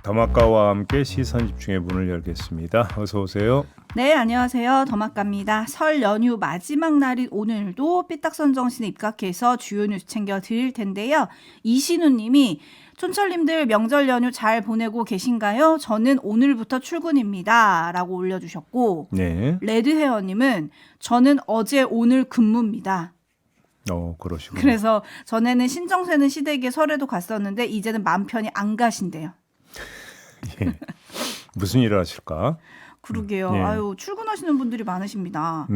더마카와 함께 시선 집중의 문을 열겠습니다. 어서 오세요. 네, 안녕하세요. 더마카입니다. 설 연휴 마지막 날인 오늘도 삐딱선 정신에 입각해서 주요 뉴스 챙겨 드릴 텐데요. 이신우 님이 촌철님들 명절 연휴 잘 보내고 계신가요? 저는 오늘부터 출근입니다. 라고 올려주셨고 네. 레드헤어 님은 저는 어제 오늘 근무입니다. 그러시군요. 그래서 전에는 신정세는 시댁에 설에도 갔었는데 이제는 맘 편히 안 가신대요. 예. 무슨 일을 하실까? 그러게요. 예. 아유, 출근하시는 분들이 많으십니다.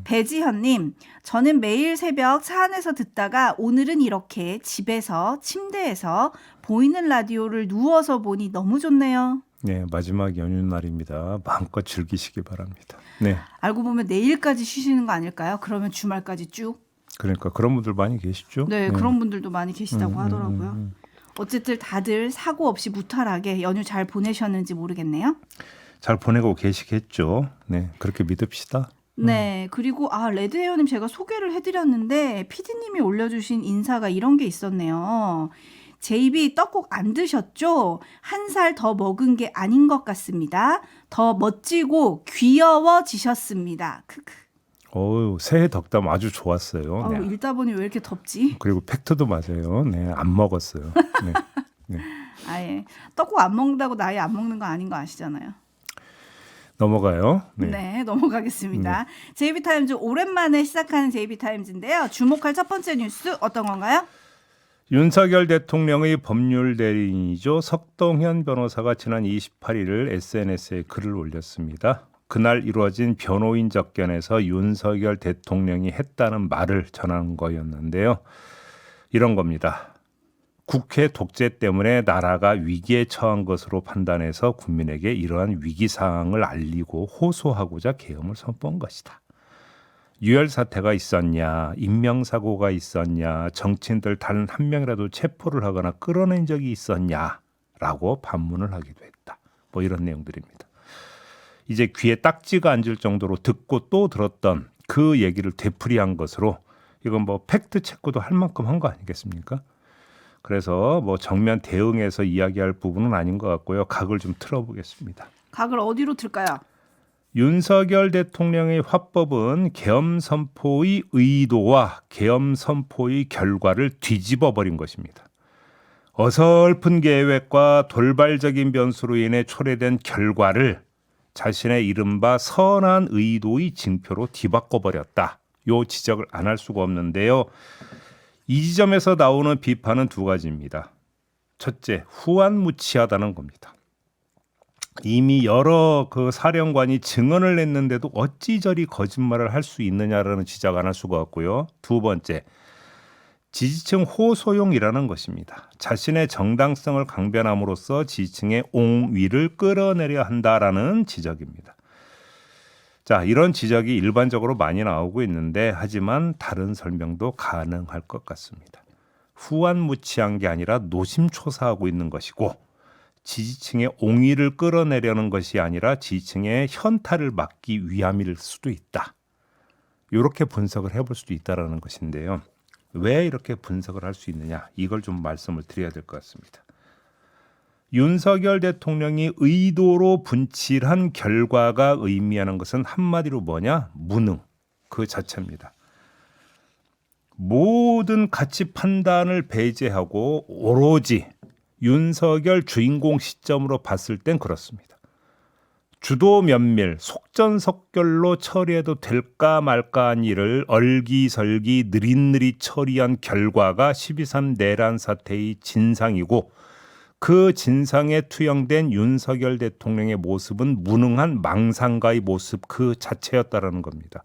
배지현님, 저는 매일 새벽 차 안에서 듣다가 오늘은 이렇게 집에서 침대에서 보이는 라디오를 누워서 보니 너무 좋네요. 네, 마지막 연휴 날입니다. 마음껏 즐기시기 바랍니다. 네. 알고 보면 내일까지 쉬시는 거 아닐까요? 그러면 주말까지 쭉. 그러니까 그런 분들 많이 계시죠? 네, 그런 분들도 많이 계시다고 하더라고요. 어쨌든 다들 사고 없이 무탈하게 연휴 잘 보내셨는지 모르겠네요. 잘 보내고 계시겠죠. 네, 그렇게 믿읍시다. 네, 그리고 레드헤어님 제가 소개를 해드렸는데 PD님이 올려주신 인사가 이런 게 있었네요. 제이비 떡국 안 드셨죠? 한 살 더 먹은 게 아닌 것 같습니다. 더 멋지고 귀여워지셨습니다. 크크. 새해 덕담 아주 좋았어요. 네. 읽다 보니 왜 이렇게 덥지? 그리고 팩트도 맞아요. 네, 안 먹었어요. 네. 네. 아예 떡국 안 먹는다고 나이 안 먹는 거 아닌 거 아시잖아요. 넘어가요. 네, 넘어가겠습니다. JB타임즈 오랜만에 시작하는 JB타임즈인데요. 주목할 첫 번째 뉴스 어떤 건가요? 윤석열 대통령의 법률 대리인이죠. 석동현 변호사가 지난 28일 SNS에 글을 올렸습니다. 그날 이루어진 변호인 접견에서 윤석열 대통령이 했다는 말을 전한 거였는데요. 이런 겁니다. 국회 독재 때문에 나라가 위기에 처한 것으로 판단해서 국민에게 이러한 위기 상황을 알리고 호소하고자 계엄을 선포한 것이다. 유혈 사태가 있었냐, 인명사고가 있었냐, 정치인들 단 한 명이라도 체포를 하거나 끌어낸 적이 있었냐라고 반문을 하기도 했다. 뭐 이런 내용들입니다. 이제 귀에 딱지가 앉을 정도로 듣고 또 들었던 그 얘기를 되풀이한 것으로 이건 뭐 팩트 체크도 할 만큼 한 거 아니겠습니까? 그래서 뭐 정면 대응해서 이야기할 부분은 아닌 것 같고요. 각을 좀 틀어보겠습니다. 각을 어디로 틀까요? 윤석열 대통령의 화법은 계엄 선포의 의도와 계엄 선포의 결과를 뒤집어 버린 것입니다. 어설픈 계획과 돌발적인 변수로 인해 초래된 결과를 자신의 이른바 선한 의도의 징표로 뒤바꿔 버렸다. 요 지적을 안 할 수가 없는데요. 이 지점에서 나오는 비판은 두 가지입니다. 첫째, 후안무치하다는 겁니다. 이미 여러 사령관이 증언을 냈는데도 어찌 저리 거짓말을 할 수 있느냐라는 지적 안 할 수가 없고요. 두 번째, 지지층 호소용이라는 것입니다. 자신의 정당성을 강변함으로써 지지층의 옹위를 끌어내려 한다라는 지적입니다. 자, 이런 지적이 일반적으로 많이 나오고 있는데 하지만 다른 설명도 가능할 것 같습니다. 후안무치한 게 아니라 노심초사하고 있는 것이고 지지층의 옹위를 끌어내려는 것이 아니라 지지층의 현타를 막기 위함일 수도 있다. 이렇게 분석을 해볼 수도 있다는 것인데요. 왜 이렇게 분석을 할 수 있느냐? 이걸 좀 말씀을 드려야 될 것 같습니다. 윤석열 대통령이 의도로 분칠한 결과가 의미하는 것은 한마디로 뭐냐? 무능. 그 자체입니다. 모든 가치 판단을 배제하고 오로지 윤석열 주인공 시점으로 봤을 땐 그렇습니다. 주도 면밀, 속전속결로 처리해도 될까 말까한 일을 얼기설기 느릿느릿 처리한 결과가 12.3 내란 사태의 진상이고 그 진상에 투영된 윤석열 대통령의 모습은 무능한 망상가의 모습 그 자체였다라는 겁니다.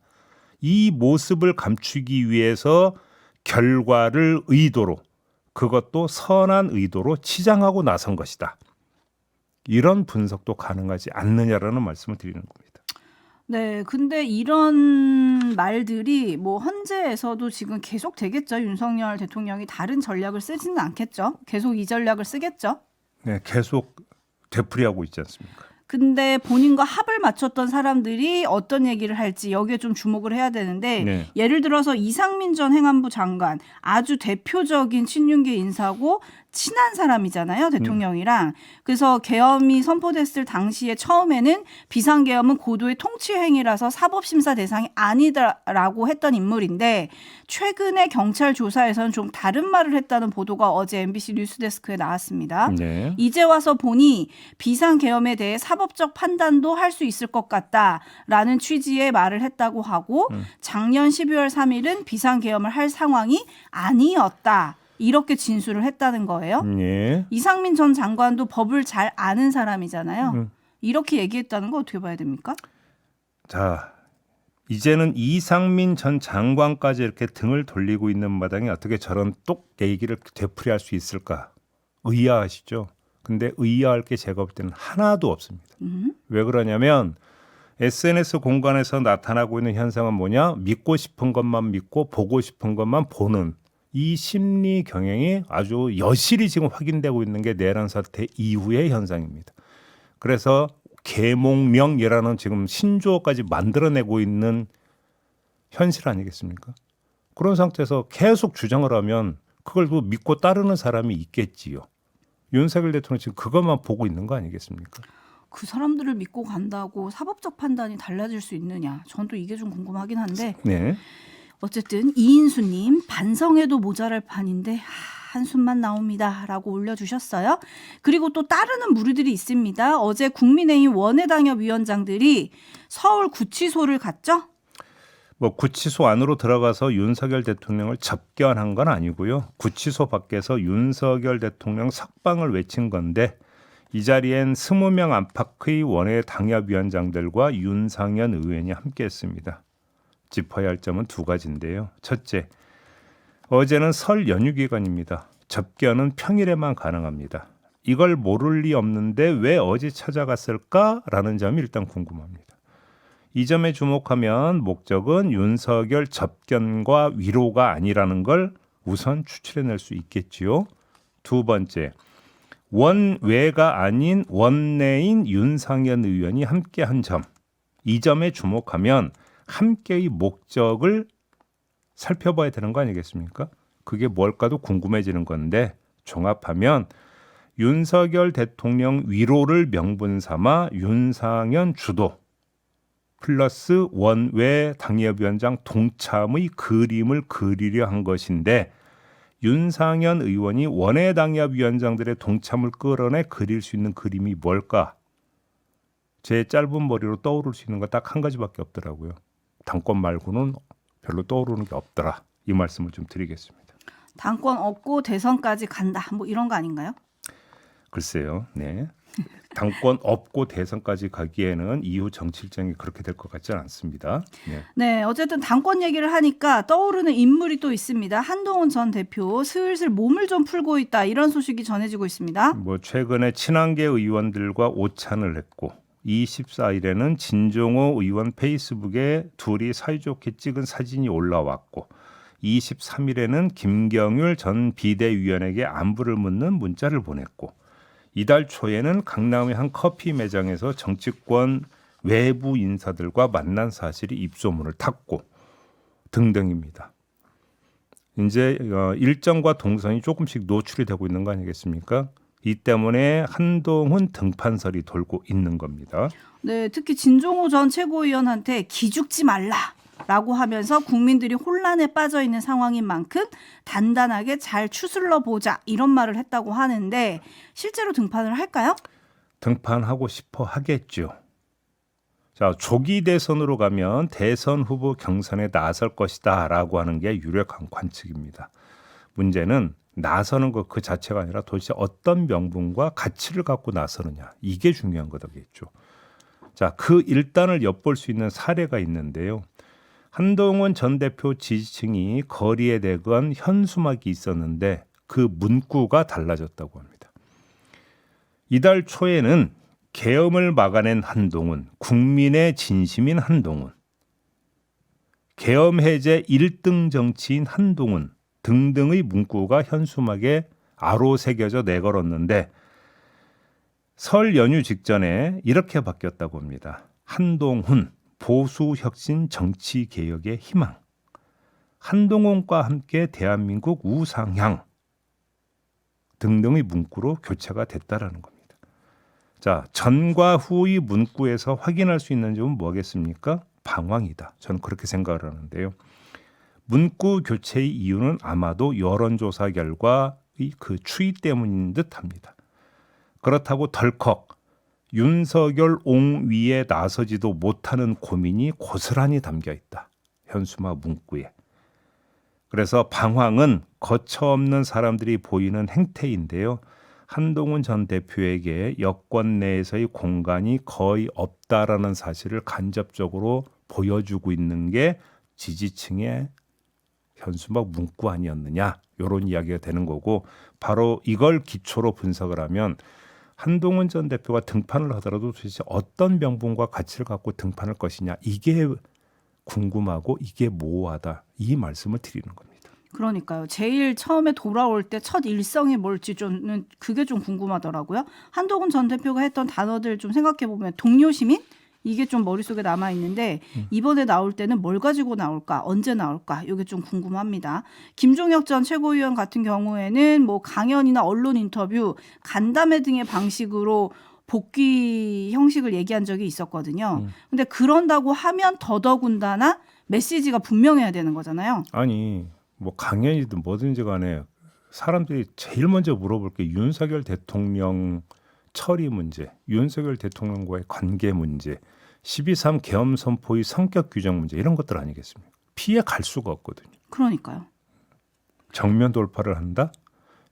이 모습을 감추기 위해서 결과를 의도로 그것도 선한 의도로 치장하고 나선 것이다. 이런 분석도 가능하지 않느냐라는 말씀을 드리는 겁니다. 네, 근데 이런 말들이 뭐 헌재에서도 지금 계속 되겠죠. 윤석열 대통령이 다른 전략을 쓰지는 않겠죠. 계속 이 전략을 쓰겠죠. 네, 계속 되풀이하고 있지 않습니까? 근데 본인과 합을 맞췄던 사람들이 어떤 얘기를 할지 여기에 좀 주목을 해야 되는데 네. 예를 들어서 이상민 전 행안부 장관 아주 대표적인 친윤계 인사고 친한 사람이잖아요. 대통령이랑. 그래서 계엄이 선포됐을 당시에 처음에는 비상계엄은 고도의 통치행위라서 사법심사 대상이 아니다라고 했던 인물인데 최근에 경찰 조사에서는 좀 다른 말을 했다는 보도가 어제 MBC 뉴스데스크에 나왔습니다. 네. 이제 와서 보니 비상계엄에 대해 사법적 판단도 할 수 있을 것 같다라는 취지의 말을 했다고 하고 작년 12월 3일은 비상계엄을 할 상황이 아니었다. 이렇게 진술을 했다는 거예요. 예. 이상민 전 장관도 법을 잘 아는 사람이잖아요. 이렇게 얘기했다는 거 어떻게 봐야 됩니까? 자, 이제는 이상민 전 장관까지 이렇게 등을 돌리고 있는 마당에 어떻게 저런 똑 얘기를 되풀이할 수 있을까? 의아하시죠? 근데 의아할 게 제가 볼 때는 하나도 없습니다. 왜 그러냐면 SNS 공간에서 나타나고 있는 현상은 뭐냐? 믿고 싶은 것만 믿고 보고 싶은 것만 보는 이 심리 경향이 아주 여실히 지금 확인되고 있는 게 내란 사태 이후의 현상입니다. 그래서 계몽명이라는 지금 신조어까지 만들어내고 있는 현실 아니겠습니까? 그런 상태에서 계속 주장을 하면 그걸 또 믿고 따르는 사람이 있겠지요. 윤석열 대통령 지금 그것만 보고 있는 거 아니겠습니까? 그 사람들을 믿고 간다고 사법적 판단이 달라질 수 있느냐. 전 또 이게 좀 궁금하긴 한데 네. 어쨌든 이인수님 반성해도 모자랄 판인데 한숨만 나옵니다 라고 올려주셨어요. 그리고 또 따르는 무리들이 있습니다. 어제 국민의힘 원외당협위원장들이 서울 구치소를 갔죠? 뭐 구치소 안으로 들어가서 윤석열 대통령을 접견한 건 아니고요. 구치소 밖에서 윤석열 대통령 석방을 외친 건데 이 자리엔 20명 안팎의 원외당협위원장들과 윤상현 의원이 함께했습니다. 짚어야 할 점은 두 가지인데요. 첫째, 어제는 설 연휴 기간입니다. 접견은 평일에만 가능합니다. 이걸 모를 리 없는데 왜 어제 찾아갔을까라는 점이 일단 궁금합니다. 이 점에 주목하면 목적은 윤석열 접견과 위로가 아니라는 걸 우선 추출해낼 수 있겠지요. 두 번째, 원외가 아닌 원내인 윤상현 의원이 함께한 점. 이 점에 주목하면 함께의 목적을 살펴봐야 되는 거 아니겠습니까? 그게 뭘까도 궁금해지는 건데 종합하면 윤석열 대통령 위로를 명분 삼아 윤상현 주도 플러스 원외 당협위원장 동참의 그림을 그리려 한 것인데 윤상현 의원이 원외 당협위원장들의 동참을 끌어내 그릴 수 있는 그림이 뭘까? 제 짧은 머리로 떠오를 수 있는 거 딱 한 가지밖에 없더라고요. 당권 말고는 별로 떠오르는 게 없더라. 이 말씀을 좀 드리겠습니다. 당권 얻고 대선까지 간다. 뭐 이런 거 아닌가요? 글쎄요. 네. 당권 없고 대선까지 가기에는 이후 정치 일정이 그렇게 될 것 같지는 않습니다. 네. 네, 어쨌든 당권 얘기를 하니까 떠오르는 인물이 또 있습니다. 한동훈 전 대표 슬슬 몸을 좀 풀고 있다. 이런 소식이 전해지고 있습니다. 뭐 최근에 친한계 의원들과 오찬을 했고 24일에는 진종호 의원 페이스북에 둘이 사이좋게 찍은 사진이 올라왔고 23일에는 김경률 전 비대위원에게 안부를 묻는 문자를 보냈고 이달 초에는 강남의 한 커피 매장에서 정치권 외부 인사들과 만난 사실이 입소문을 탔고 등등입니다. 이제 일정과 동선이 조금씩 노출이 되고 있는 거 아니겠습니까? 이 때문에 한동훈 등판설이 돌고 있는 겁니다. 네, 특히 진종호 전 최고위원한테 기죽지 말라라고 하면서 국민들이 혼란에 빠져 있는 상황인 만큼 단단하게 잘 추슬러 보자 이런 말을 했다고 하는데 실제로 등판을 할까요? 등판하고 싶어 하겠죠. 자, 조기 대선으로 가면 대선 후보 경선에 나설 것이다라고 하는 게 유력한 관측입니다. 문제는 나서는 것 그 자체가 아니라 도대체 어떤 명분과 가치를 갖고 나서느냐 이게 중요한 거겠죠. 자, 그 일단을 엿볼 수 있는 사례가 있는데요. 한동훈 전 대표 지지층이 거리에 대건 현수막이 있었는데 그 문구가 달라졌다고 합니다. 이달 초에는 계엄을 막아낸 한동훈, 국민의 진심인 한동훈, 계엄 해제 1등 정치인 한동훈 등등의 문구가 현수막에 아로 새겨져 내걸었는데 설 연휴 직전에 이렇게 바뀌었다고 합니다. 한동훈 보수혁신 정치개혁의 희망, 한동훈과 함께 대한민국 우상향 등등의 문구로 교체가 됐다라는 겁니다. 자, 전과 후의 문구에서 확인할 수 있는 점은 뭐겠습니까? 방황이다. 저는 그렇게 생각을 하는데요. 문구 교체의 이유는 아마도 여론조사 결과의 그 추이 때문인 듯합니다. 그렇다고 덜컥 윤석열 옹위에 나서지도 못하는 고민이 고스란히 담겨 있다. 현수막 문구에. 그래서 방황은 거처없는 사람들이 보이는 행태인데요. 한동훈 전 대표에게 여권 내에서의 공간이 거의 없다라는 사실을 간접적으로 보여주고 있는 게 지지층의 현수막 문구 아니었느냐, 이런 이야기가 되는 거고, 바로 이걸 기초로 분석을 하면 한동훈 전 대표가 등판을 하더라도 도대체 어떤 명분과 가치를 갖고 등판할 것이냐, 이게 궁금하고 이게 모호하다, 이 말씀을 드리는 겁니다. 그러니까요. 제일 처음에 돌아올 때 첫 일성이 뭘지 좀 그게 좀 궁금하더라고요. 한동훈 전 대표가 했던 단어들 좀 생각해 보면 동료 시민 이게 좀 머릿속에 남아 있는데 이번에 나올 때는 뭘 가지고 나올까, 언제 나올까, 이게 좀 궁금합니다. 김종혁 전 최고위원 같은 경우에는 뭐 강연이나 언론 인터뷰, 간담회 등의 방식으로 복귀 형식을 얘기한 적이 있었거든요. 근데 그런다고 하면 더더군다나 메시지가 분명해야 되는 거잖아요. 아니 뭐 강연이든 뭐든지 간에 사람들이 제일 먼저 물어볼 게 윤석열 대통령 처리 문제, 윤석열 대통령과의 관계 문제, 12.3 계엄 선포의 성격 규정 문제, 이런 것들 아니겠습니까? 피해 갈 수가 없거든요. 그러니까요. 정면 돌파를 한다?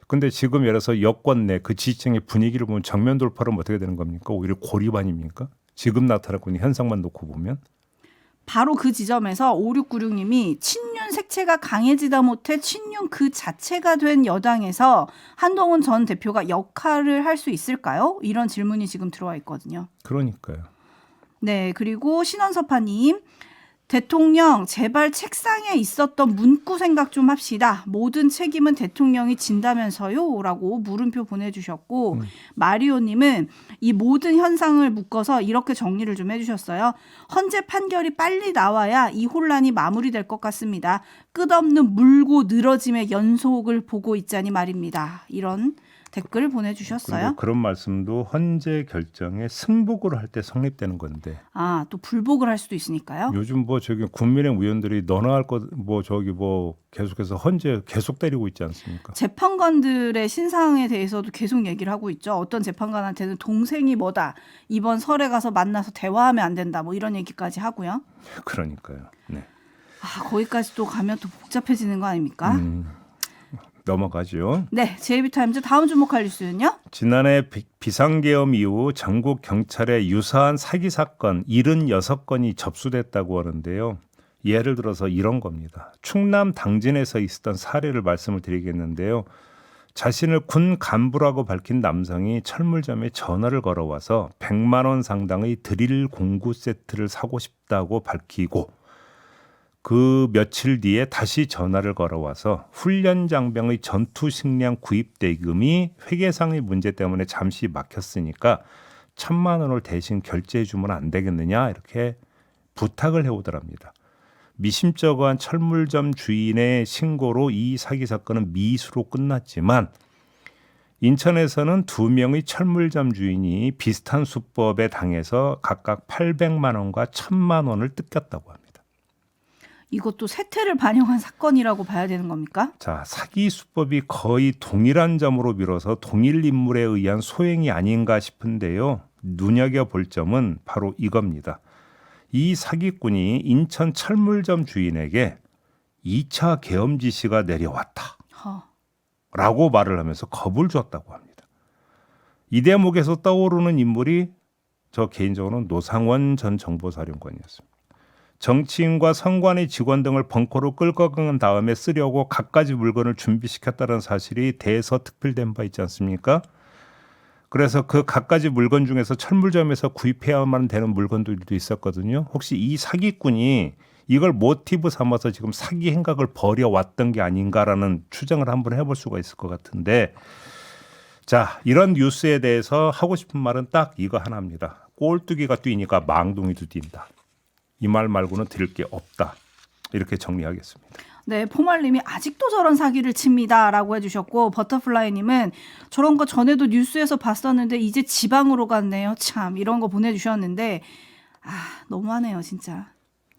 근데 지금 예를 들어서 여권 내 그 지지층의 분위기를 보면 정면 돌파를 어떻게 되는 겁니까? 오히려 고립 아닙니까? 지금 나타나고 있는 현상만 놓고 보면. 바로 그 지점에서 5696님이 친윤 색채가 강해지다 못해 친윤 그 자체가 된 여당에서 한동훈 전 대표가 역할을 할 수 있을까요? 이런 질문이 지금 들어와 있거든요. 그러니까요. 네, 그리고 신원섭파님, 대통령 제발 책상에 있었던 문구 생각 좀 합시다. 모든 책임은 대통령이 진다면서요? 라고 물음표 보내주셨고 마리오님은 이 모든 현상을 묶어서 이렇게 정리를 좀 해주셨어요. 헌재 판결이 빨리 나와야 이 혼란이 마무리될 것 같습니다. 끝없는 물고 늘어짐의 연속을 보고 있자니 말입니다. 이런 댓글을 보내주셨어요. 그런 말씀도 헌재 결정에 승복을 할 때 성립되는 건데. 아, 또 불복을 할 수도 있으니까요. 요즘 뭐 저기 국민의힘 의원들이 너나 할 것 뭐 저기 뭐 계속해서 헌재 계속 때리고 있지 않습니까? 재판관들의 신상에 대해서도 계속 얘기를 하고 있죠. 어떤 재판관한테는 동생이 뭐다, 이번 설에 가서 만나서 대화하면 안 된다, 뭐 이런 얘기까지 하고요. 그러니까요. 네. 아, 거기까지 또 가면 또 복잡해지는 거 아닙니까? 넘어가죠. 네, JB타임즈 다음 주목할 뉴스는요? 지난해 비상계엄 이후 전국 경찰에 유사한 사기 사건 76건이 접수됐다고 하는데요. 예를 들어서 이런 겁니다. 충남 당진에서 있었던 사례를 말씀을 드리겠는데요. 자신을 군 간부라고 밝힌 남성이 철물점에 전화를 걸어와서 100만 원 상당의 드릴 공구 세트를 사고 싶다고 밝히고 그 며칠 뒤에 다시 전화를 걸어와서 훈련 장병의 전투 식량 구입 대금이 회계상의 문제 때문에 잠시 막혔으니까 1,000만 원을 대신 결제해 주면 안 되겠느냐, 이렇게 부탁을 해오더랍니다. 미심쩍어한 철물점 주인의 신고로 이 사기 사건은 미수로 끝났지만 인천에서는 2명의 철물점 주인이 비슷한 수법에 당해서 각각 800만 원과 1,000만 원을 뜯겼다고 합니다. 이것도 세태를 반영한 사건이라고 봐야 되는 겁니까? 자, 사기 수법이 거의 동일한 점으로 빌어서 동일 인물에 의한 소행이 아닌가 싶은데요. 눈여겨볼 점은 바로 이겁니다. 이 사기꾼이 인천 철물점 주인에게 2차 계엄 지시가 내려왔다 라고 말을 하면서 겁을 줬다고 합니다. 이 대목에서 떠오르는 인물이 저 개인적으로는 노상원 전 정보사령관이었습니다. 정치인과 선관위 직원 등을 벙커로 끌고 간 다음에 쓰려고 갖가지 물건을 준비시켰다는 사실이 대서특필된 바 있지 않습니까? 그래서 그 갖가지 물건 중에서 철물점에서 구입해야만 되는 물건들도 있었거든요. 혹시 이 사기꾼이 이걸 모티브 삼아서 지금 사기 행각을 벌여왔던 게 아닌가라는 추정을 한번 해볼 수가 있을 것 같은데, 자, 이런 뉴스에 대해서 하고 싶은 말은 딱 이거 하나입니다. 꼴뚜기가 뛰니까 망둥이도 뛴다. 이 말 말고는 드릴 게 없다. 이렇게 정리하겠습니다. 네, 포말님이 아직도 저런 사기를 칩니다라고 해주셨고, 버터플라이님은 저런 거 전에도 뉴스에서 봤었는데 이제 지방으로 갔네요. 참 이런 거 보내주셨는데 너무하네요 진짜.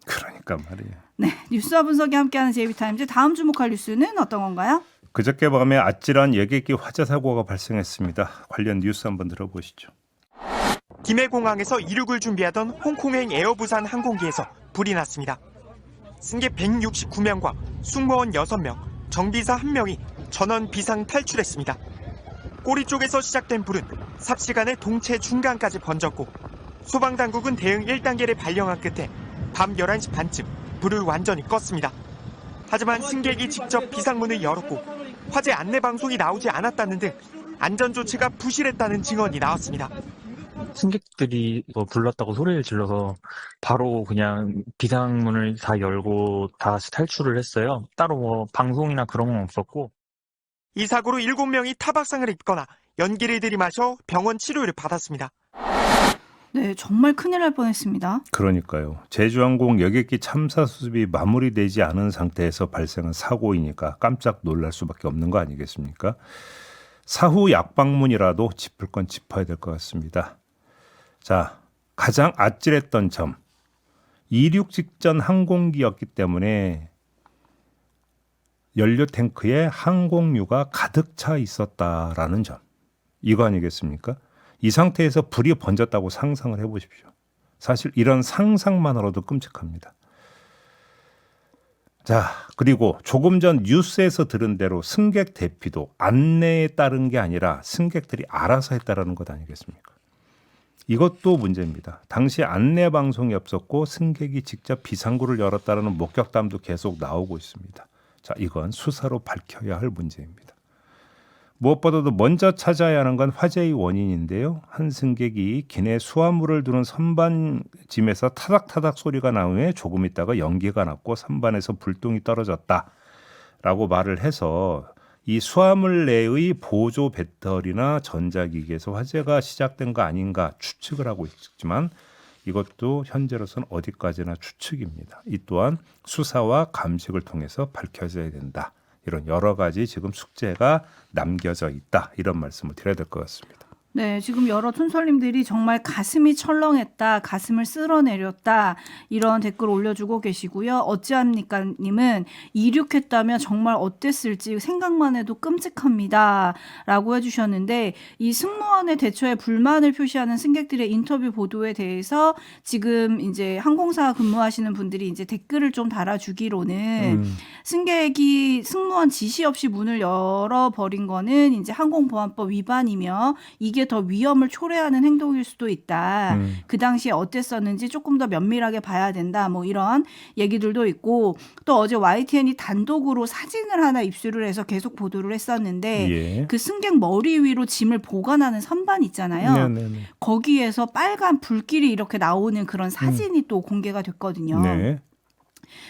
그러니까 말이에요. 네, 뉴스와 분석이 함께하는 JB타임즈 다음 주목할 뉴스는 어떤 건가요? 그저께 밤에 아찔한 여객기 화재 사고가 발생했습니다. 관련 뉴스 한번 들어보시죠. 김해공항에서 이륙을 준비하던 홍콩행 에어부산 항공기에서 불이 났습니다. 승객 169명과 승무원 6명, 정비사 1명이 전원 비상 탈출했습니다. 꼬리 쪽에서 시작된 불은 삽시간에 동체 중간까지 번졌고 소방당국은 대응 1단계를 발령한 끝에 밤 11시 반쯤 불을 완전히 껐습니다. 하지만 승객이 직접 비상문을 열었고 화재 안내 방송이 나오지 않았다는 등 안전조치가 부실했다는 증언이 나왔습니다. 승객들이 불났다고 소리를 질러서 바로 그냥 비상문을 다 열고 다시 탈출을 했어요. 따로 방송이나 그런 건 없었고. 이 사고로 7명이 타박상을 입거나 연기를 들이마셔 병원 치료를 받았습니다. 네, 정말 큰일 날 뻔했습니다. 그러니까요. 제주항공 여객기 참사 수습이 마무리되지 않은 상태에서 발생한 사고이니까 깜짝 놀랄 수밖에 없는 거 아니겠습니까? 사후 약방문이라도 짚을 건 짚어야 될 것 같습니다. 자, 가장 아찔했던 점. 이륙 직전 항공기였기 때문에 연료 탱크에 항공유가 가득 차 있었다라는 점. 이거 아니겠습니까? 이 상태에서 불이 번졌다고 상상을 해보십시오. 사실 이런 상상만으로도 끔찍합니다. 자, 그리고 조금 전 뉴스에서 들은 대로 승객 대피도 안내에 따른 게 아니라 승객들이 알아서 했다라는 것 아니겠습니까? 이것도 문제입니다. 당시 안내 방송이 없었고 승객이 직접 비상구를 열었다는 목격담도 계속 나오고 있습니다. 자, 이건 수사로 밝혀야 할 문제입니다. 무엇보다도 먼저 찾아야 하는 건 화재의 원인인데요. 한 승객이 기내 수화물을 두는 선반짐에서 타닥타닥 소리가 나온 후에 조금 있다가 연기가 났고 선반에서 불똥이 떨어졌다라고 말을 해서 이 수화물 내의 보조 배터리나 전자기기에서 화재가 시작된 거 아닌가 추측을 하고 있지만 이것도 현재로서는 어디까지나 추측입니다. 이 또한 수사와 감식을 통해서 밝혀져야 된다. 이런 여러 가지 지금 숙제가 남겨져 있다. 이런 말씀을 드려야 될 것 같습니다. 네, 지금 여러 촌철님들이 정말 가슴이 철렁했다, 가슴을 쓸어내렸다 이런 댓글 올려주고 계시고요. 어찌합니까 님은 이륙했다면 정말 어땠을지 생각만 해도 끔찍합니다 라고 해주셨는데 이 승무원의 대처에 불만을 표시하는 승객들의 인터뷰 보도에 대해서 지금 이제 항공사 근무하시는 분들이 이제 댓글을 좀 달아주기로는 승객이 승무원 지시 없이 문을 열어버린 거는 이제 항공보안법 위반이며 이게 더 위험을 초래하는 행동일 수도 있다. 그 당시에 어땠었는지 조금 더 면밀하게 봐야 된다. 뭐 이런 얘기들도 있고 또 어제 YTN이 단독으로 사진을 하나 입수를 해서 계속 보도를 했었는데 예. 그 승객 머리 위로 짐을 보관하는 선반 있잖아요. 네네네. 거기에서 빨간 불길이 이렇게 나오는 그런 사진이 또 공개가 됐거든요. 네.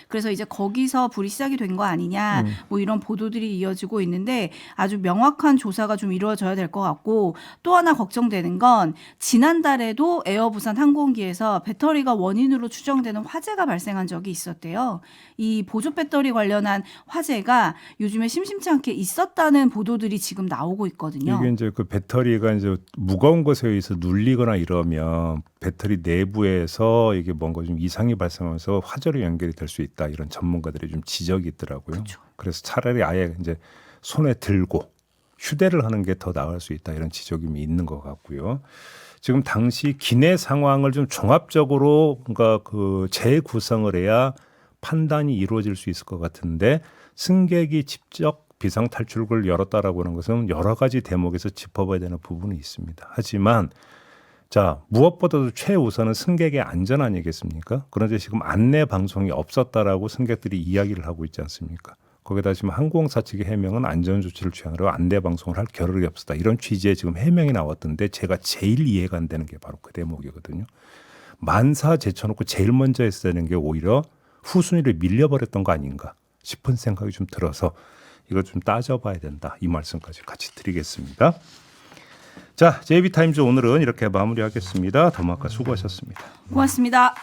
그래서 이제 거기서 불이 시작이 된 거 아니냐 뭐 이런 보도들이 이어지고 있는데 아주 명확한 조사가 좀 이루어져야 될 것 같고 또 하나 걱정되는 건 지난달에도 에어부산 항공기에서 배터리가 원인으로 추정되는 화재가 발생한 적이 있었대요. 이 보조 배터리 관련한 화재가 요즘에 심심치 않게 있었다는 보도들이 지금 나오고 있거든요. 이게 이제 그 배터리가 이제 무거운 것에 의해서 눌리거나 이러면 배터리 내부에서 이게 뭔가 좀 이상이 발생하면서 화재로 연결이 될 수 있다. 이런 전문가들의 좀 지적이 있더라고요. 그렇죠. 그래서 차라리 아예 이제 손에 들고 휴대를 하는 게 더 나을 수 있다. 이런 지적이 있는 것 같고요. 지금 당시 기내 상황을 좀 종합적으로 뭔가 그 재구성을 해야 판단이 이루어질 수 있을 것 같은데 승객이 직접 비상탈출구를 열었다라고 하는 것은 여러 가지 대목에서 짚어봐야 되는 부분이 있습니다. 하지만 자, 무엇보다도 최우선은 승객의 안전 아니겠습니까? 그런데 지금 안내 방송이 없었다라고 승객들이 이야기를 하고 있지 않습니까? 거기다 지금 항공사 측의 해명은 안전조치를 취하느라고 안내 방송을 할 겨를이 없었다. 이런 취지의 지금 해명이 나왔던데 제가 제일 이해가 안 되는 게 바로 그 대목이거든요. 만사 제쳐놓고 제일 먼저 했어야 되는 게 오히려 후순위를 밀려버렸던 거 아닌가 싶은 생각이 좀 들어서 이거 좀 따져봐야 된다. 이 말씀까지 같이 드리겠습니다. 자, JB타임즈 오늘은 이렇게 마무리하겠습니다. 더마카 수고하셨습니다. 고맙습니다.